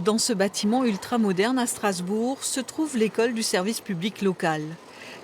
Dans ce bâtiment ultramoderne à Strasbourg se trouve l'école du service public local.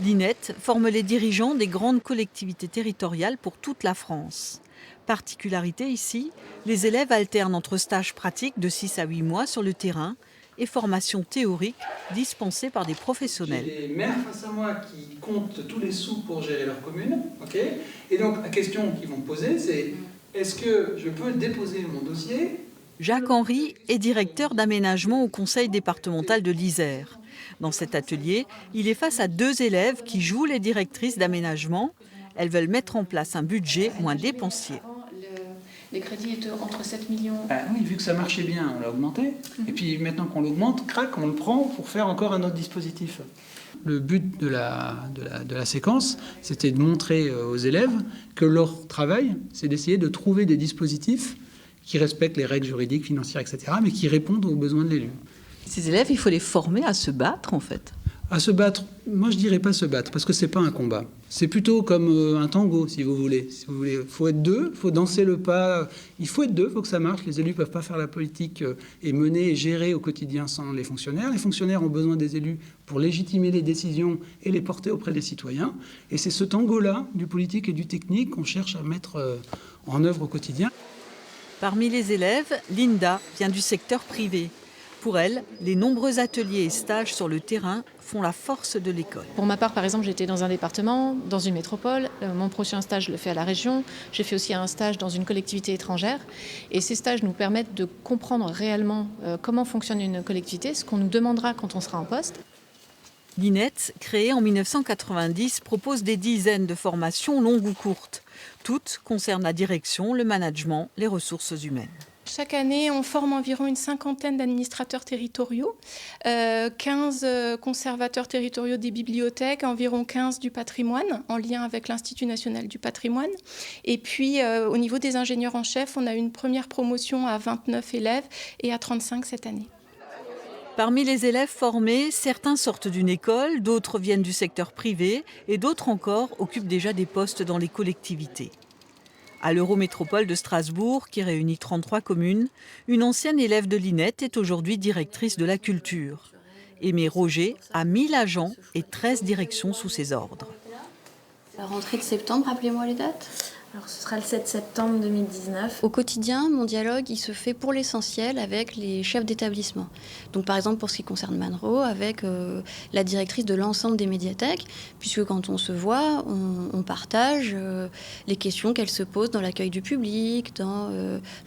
L'INET forme les dirigeants des grandes collectivités territoriales pour toute la France. Particularité ici, les élèves alternent entre stages pratiques de 6 à 8 mois sur le terrain et formation théorique dispensée par des professionnels. J'ai des maires face à moi qui comptent tous les sous pour gérer leur commune. Okay, et donc la question qu'ils vont me poser, c'est est-ce que je peux déposer mon dossier ? Jacques Henry est directeur d'aménagement au conseil départemental de l'Isère. Dans cet atelier, il est face à 2 élèves qui jouent les directrices d'aménagement. Elles veulent mettre en place un budget moins dépensier. Les crédits étaient entre 7 millions. Ah oui, vu que ça marchait bien, on l'a augmenté. Et puis maintenant qu'on l'augmente, crac, on le prend pour faire encore un autre dispositif. Le but de la séquence, c'était de montrer aux élèves que leur travail, c'est d'essayer de trouver des dispositifs qui respectent les règles juridiques, financières, etc., mais qui répondent aux besoins de l'élu. Ces élèves, il faut les former à se battre, en fait. À se battre, moi je dirais pas se battre, parce que c'est pas un combat. C'est plutôt comme un tango, si vous voulez. Il faut être deux, il faut danser le pas. Il faut être deux, il faut que ça marche. Les élus ne peuvent pas faire la politique et mener et gérer au quotidien sans les fonctionnaires. Les fonctionnaires ont besoin des élus pour légitimer les décisions et les porter auprès des citoyens. Et c'est ce tango-là, du politique et du technique, qu'on cherche à mettre en œuvre au quotidien. Parmi les élèves, Linda vient du secteur privé. Pour elle, les nombreux ateliers et stages sur le terrain font la force de l'école. Pour ma part, par exemple, j'étais dans un département, dans une métropole. Mon prochain stage, je le fais à la région. J'ai fait aussi un stage dans une collectivité étrangère. Et ces stages nous permettent de comprendre réellement comment fonctionne une collectivité, ce qu'on nous demandera quand on sera en poste. L'INET, créée en 1990, propose des dizaines de formations longues ou courtes. Toutes concernent la direction, le management, les ressources humaines. Chaque année, on forme environ une 50aine d'administrateurs territoriaux, 15 conservateurs territoriaux des bibliothèques, environ 15 du patrimoine, en lien avec l'Institut national du patrimoine. Et puis, au niveau des ingénieurs en chef, on a une première promotion à 29 élèves et à 35 cette année. Parmi les élèves formés, certains sortent d'une école, d'autres viennent du secteur privé et d'autres encore occupent déjà des postes dans les collectivités. À l'Eurométropole de Strasbourg, qui réunit 33 communes, une ancienne élève de l'INET est aujourd'hui directrice de la culture. Aimée Roger a 1000 agents et 13 directions sous ses ordres. La rentrée de septembre, rappelez-moi les dates. Alors ce sera le 7 septembre 2019. Au quotidien, mon dialogue, il se fait pour l'essentiel avec les chefs d'établissement. Donc par exemple, pour ce qui concerne Manro, avec la directrice de l'ensemble des médiathèques, puisque quand on se voit, on partage les questions qu'elle se pose dans l'accueil du public, dans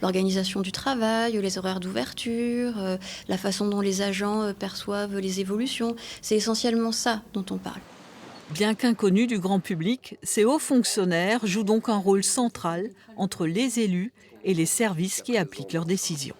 l'organisation du travail, les horaires d'ouverture, la façon dont les agents perçoivent les évolutions. C'est essentiellement ça dont on parle. Bien qu'inconnus du grand public, ces hauts fonctionnaires jouent donc un rôle central entre les élus et les services qui appliquent leurs décisions.